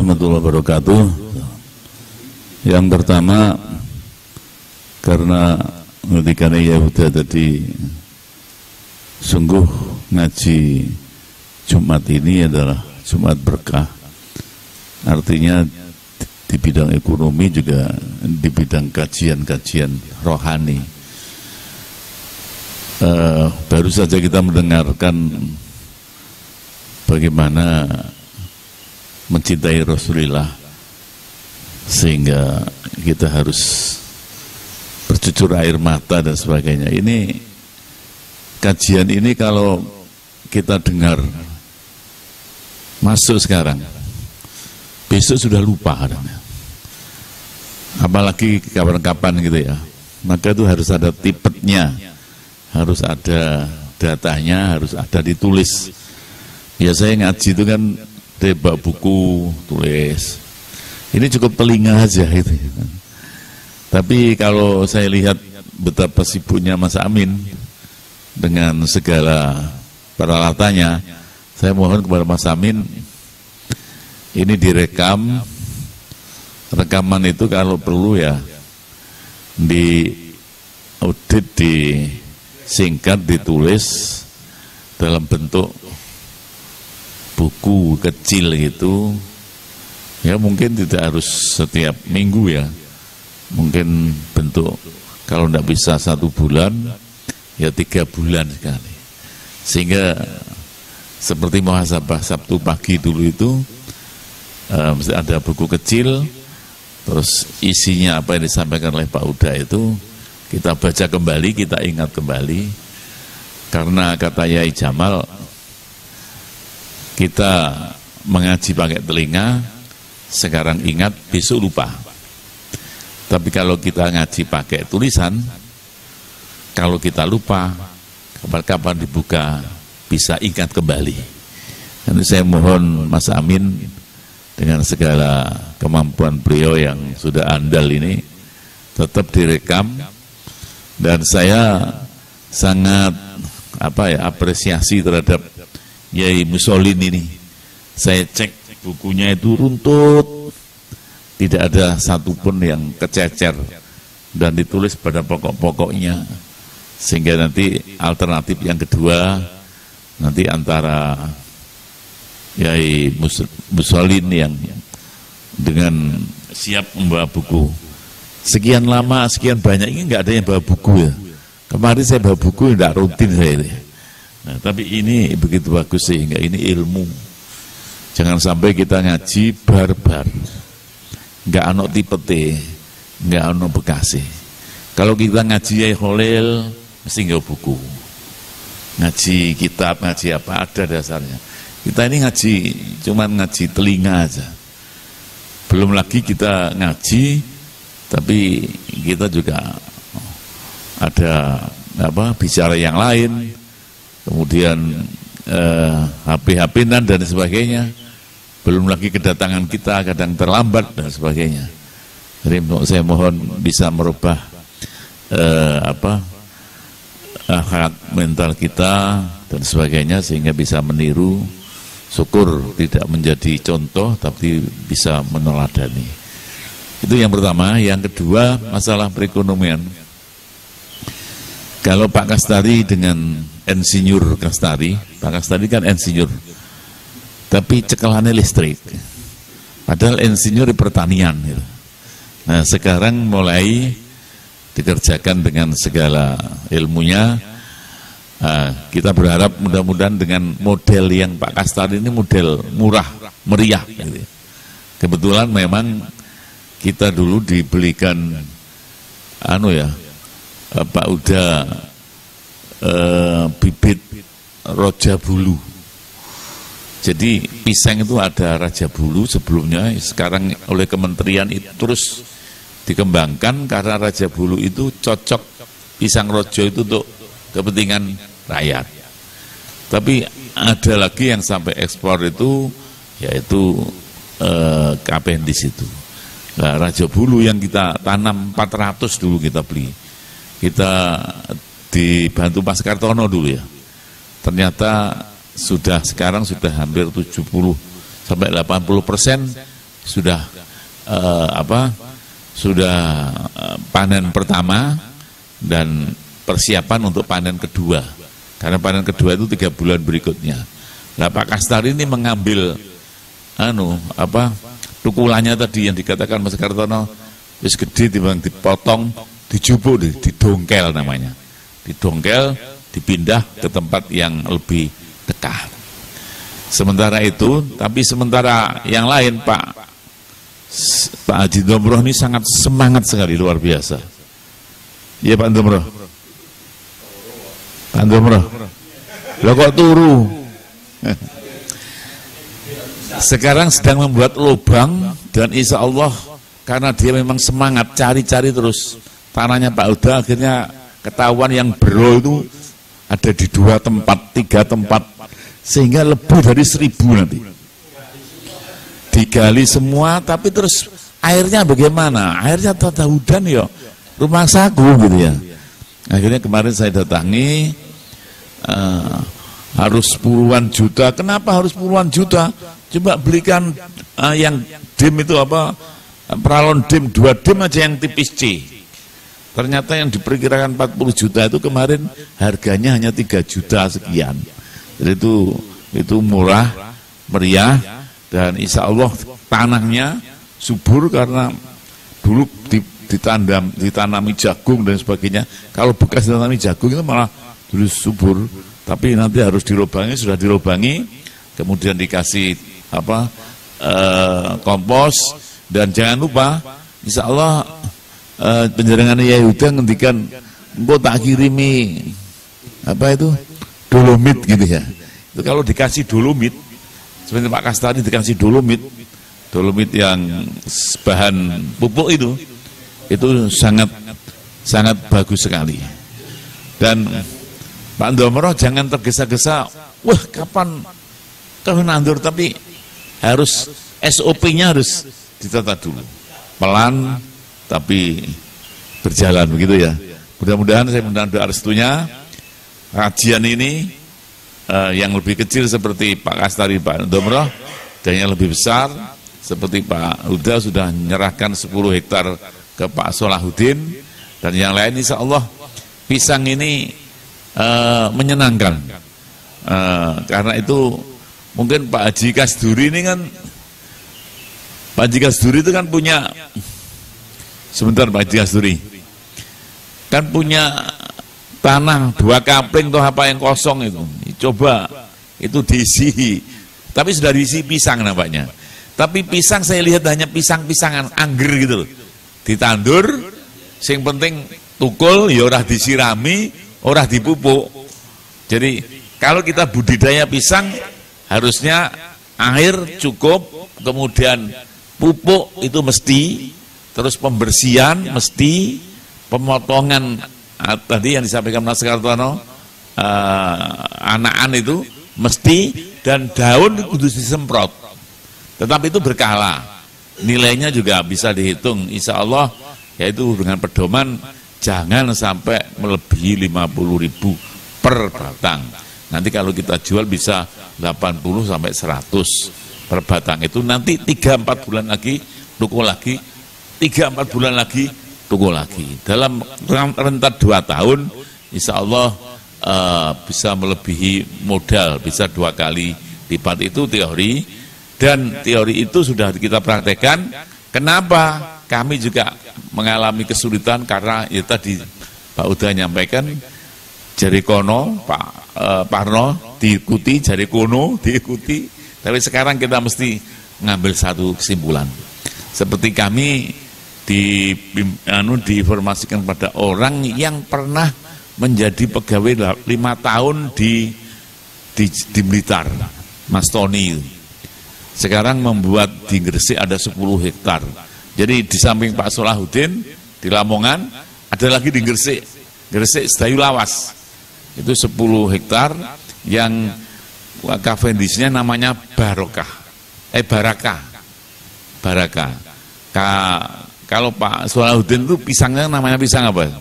warahmatullahi wabarakatuh. Yang pertama, karena ketika Yahuda tadi sungguh ngaji Jumat ini adalah Jumat berkah. Artinya di bidang ekonomi juga di bidang kajian-kajian rohani. Baru saja kita mendengarkan bagaimana mencintai Rasulullah sehingga kita harus bercucur air mata dan sebagainya. Ini kajian ini kalau kita dengar masuk sekarang, besok sudah lupa kadang-kadang. Apalagi kapan-kapan gitu ya. Maka itu harus ada tipetnya, harus ada datanya, harus ada ditulis. Biasanya ngaji itu kan tebak buku, tulis. Ini cukup telinga aja itu. Tapi kalau saya lihat betapa sibuknya Mas Amin dengan segala peralatannya, saya mohon kepada Mas Amin, ini direkam. Rekaman itu kalau perlu ya di audit, disingkat, ditulis dalam bentuk buku kecil gitu. Ya mungkin tidak harus setiap minggu ya, mungkin bentuk kalau tidak bisa 1 bulan ya 3 bulan sekali, sehingga seperti muhasabah Sabtu pagi dulu itu mesti ada buku kecil, terus isinya apa yang disampaikan oleh Pak Uda itu kita baca kembali, kita ingat kembali, karena kata Yai Jamal, kita mengaji pakai telinga, sekarang ingat, besok lupa. Tapi kalau kita ngaji pakai tulisan, kalau kita lupa, kapan-kapan dibuka, bisa ingat kembali. Nanti saya mohon Mas Amin, dengan segala kemampuan beliau yang sudah andal ini, tetap direkam. Dan saya sangat apresiasi terhadap Yai Musolin ini. Saya cek bukunya itu runtut, tidak ada satupun yang kececer dan ditulis pada pokok-pokoknya, sehingga nanti alternatif yang kedua nanti antara Yai Musolin yang dengan siap membawa buku sekian lama, sekian banyak, ini nggak ada yang bawa buku ya. Kemarin saya bawa buku, tidak rutin saya ini. Nah, tapi ini begitu bagus sehingga ini ilmu. Jangan sampai kita ngaji barbar, nggak ono tipete, nggak ono bekasi. Kalau kita ngaji Yai Khalil, mesti nggak buku. Ngaji kitab, ngaji apa, ada dasarnya. Kita ini ngaji, cuman ngaji telinga aja. Belum lagi kita ngaji, tapi kita juga ada bicara yang lain, kemudian HP-HP-an dan sebagainya. Belum lagi kedatangan kita kadang terlambat dan sebagainya. Jadi saya mohon bisa merubah akhlak mental kita dan sebagainya, sehingga bisa meniru. Syukur tidak menjadi contoh, tapi bisa meneladani. Itu yang pertama. Yang kedua, masalah perekonomian. Kalau Pak Kastari dengan Insinyur Kastari, Pak Kastari kan insinyur, tapi cekelannya listrik. Padahal insinyur di pertanian. Gitu. Nah sekarang mulai dikerjakan dengan segala ilmunya. Kita berharap mudah-mudahan dengan model yang Pak Kastari ini model murah, meriah. Gitu. Kebetulan memang kita dulu dibelikan Pak Uda bibit Raja Bulu. Jadi pisang itu ada Raja Bulu sebelumnya, sekarang oleh kementerian itu terus dikembangkan karena Raja Bulu itu cocok, pisang rojo itu untuk kepentingan rakyat. Tapi ada lagi yang sampai ekspor itu, yaitu Kapendis itu. Nah, Raja Bulu yang kita tanam 400 dulu kita beli. Kita dibantu Mas Kartono dulu ya. Ternyata sekarang sudah hampir 70 sampai 80% sudah panen pertama dan persiapan untuk panen kedua. Karena panen kedua itu 3 bulan berikutnya. Nah, Pak Kastari ini mengambil tukulannya tadi yang dikatakan Mas Kartono, wis gede dipotong, dijupuk, didongkel namanya. Didongkel, dipindah ke tempat yang lebih dekat. Sementara yang lain Pak Haji Domroh ini sangat semangat sekali, luar biasa. Iya Pak Domroh. Pak Domroh. Lo kok turu? Sekarang sedang membuat lubang dan insya Allah karena dia memang semangat cari-cari terus tanahnya Pak Huda, akhirnya ketahuan yang bero itu ada di 2 tempat, 3 tempat, sehingga lebih dari 1000 nanti digali semua. Tapi terus airnya bagaimana? Airnya tata hudan ya rumah sagu gitu ya. Akhirnya kemarin saya datangi, harus puluhan juta. Kenapa harus puluhan juta? Coba belikan yang dim itu peralon dim, 2 dim aja yang tipis C. Ternyata yang diperkirakan 40 juta itu kemarin harganya hanya 3 juta sekian. Jadi itu murah, meriah, dan insya Allah tanahnya subur karena dulu ditanami jagung dan sebagainya. Kalau bekas ditanami jagung itu malah dulu subur, tapi nanti harus dilobangi, sudah dilobangi, kemudian dikasih kompos, dan jangan lupa insya Allah penjaringan Yahuda ngendikan engkau tak kirimi dolomit gitu ya. Itu kalau dikasih dolomit, seperti Pak Kastari dikasih dolomit yang bahan pupuk itu sangat bagus sekali. Dan Pak Domroh jangan tergesa-gesa, wah kapan kau nandur, tapi harus SOP-nya harus ditata dulu, pelan tapi berjalan begitu ya. Mudah-mudahan saya mendoakan doa restunya kajian ini yang lebih kecil seperti Pak Kastari, Pak Domroh, dan yang lebih besar seperti Pak Huda sudah menyerahkan 10 hektar ke Pak Solahuddin, dan yang lain insya Allah pisang ini menyenangkan. Karena itu mungkin Pak Haji Kasduri ini kan, Pak Haji Kasduri itu kan punya, sebentar Pak Haji Kasduri kan punya tanah 2 kapling atau apa yang kosong itu, coba itu diisi, tapi sudah diisi pisang nampaknya. Tapi pisang saya lihat hanya pisang-pisangan angger gitu loh, ditandur, yang penting tukul, ya ora disirami, ora dipupuk. Jadi kalau kita budidaya pisang harusnya air cukup, kemudian pupuk itu mesti, terus pembersihan mesti, pemotongan tadi yang disampaikan Mas Kartono, anakan itu mesti, dan daun itu disemprot. Tetapi itu berkala, nilainya juga bisa dihitung insya Allah, yaitu dengan pedoman jangan sampai melebihi 50.000 per batang. Nanti kalau kita jual bisa 80 sampai 100 per batang. Itu nanti 3-4 bulan lagi tukul lagi, 3-4 bulan lagi tukul lagi. Dalam rentan 2 tahun insya Allah bisa melebihi modal, bisa 2 kali lipat. Itu teori, dan teori itu sudah kita praktekkan. Kenapa kami juga mengalami kesulitan? Karena ya tadi Pak Uda nyampaikan, jari kono Pak Parno diikuti, jari kono diikuti, tapi sekarang kita mesti ngambil satu kesimpulan. Seperti kami diinformasikan pada orang yang pernah menjadi pegawai 5 tahun di Blitar, Mas Tony, sekarang membuat di Gresik ada 10 hektar. Jadi di samping Pak Solahuddin di Lamongan, ada lagi di Gresik Sedayu Lawas, itu 10 hektar yang Cavendishnya namanya Barakah. Kalau Pak Solahuddin itu pisangnya namanya pisang apa?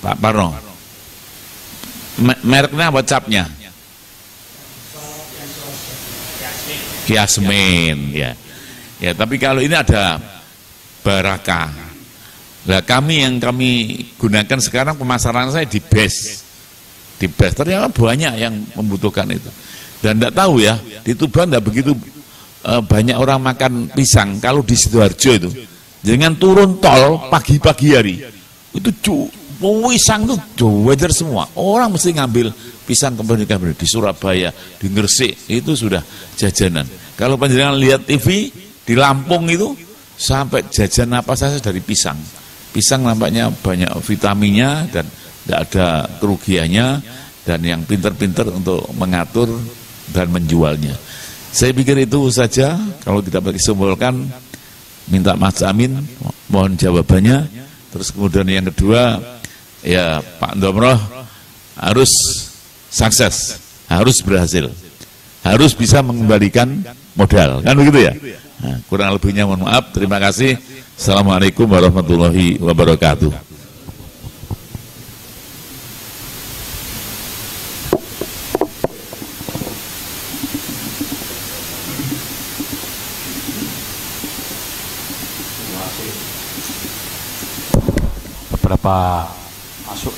Pak Parno, mereknya apa, capnya? Yasmin ya. Ya, tapi kalau ini ada barakah. Nah, yang kami gunakan sekarang pemasaran saya di BES. Di BES ternyata banyak yang membutuhkan itu. Dan tidak tahu ya, di Tuban tidak begitu banyak orang makan pisang. Kalau di Sidoarjo itu, jangan turun tol pagi-pagi hari, itu pisang itu wajar semua. Orang mesti ngambil pisang kembali di Surabaya, di Gresik, itu sudah jajanan. Kalau panjenengan lihat TV di Lampung itu sampai jajan apa saja dari pisang. Pisang nampaknya banyak vitaminnya dan tidak ada kerugiannya, dan yang pinter-pinter untuk mengatur dan menjualnya. Saya pikir itu saja. Kalau kita simpulkan, minta Mas Amin mohon jawabannya. Terus kemudian yang kedua, ya Pak Ndomroh harus sukses, harus berhasil, harus bisa mengembalikan modal, kan begitu ya? Nah, kurang lebihnya mohon maaf. Terima kasih. Assalamualaikum warahmatullahi wabarakatuh. Beberapa masukan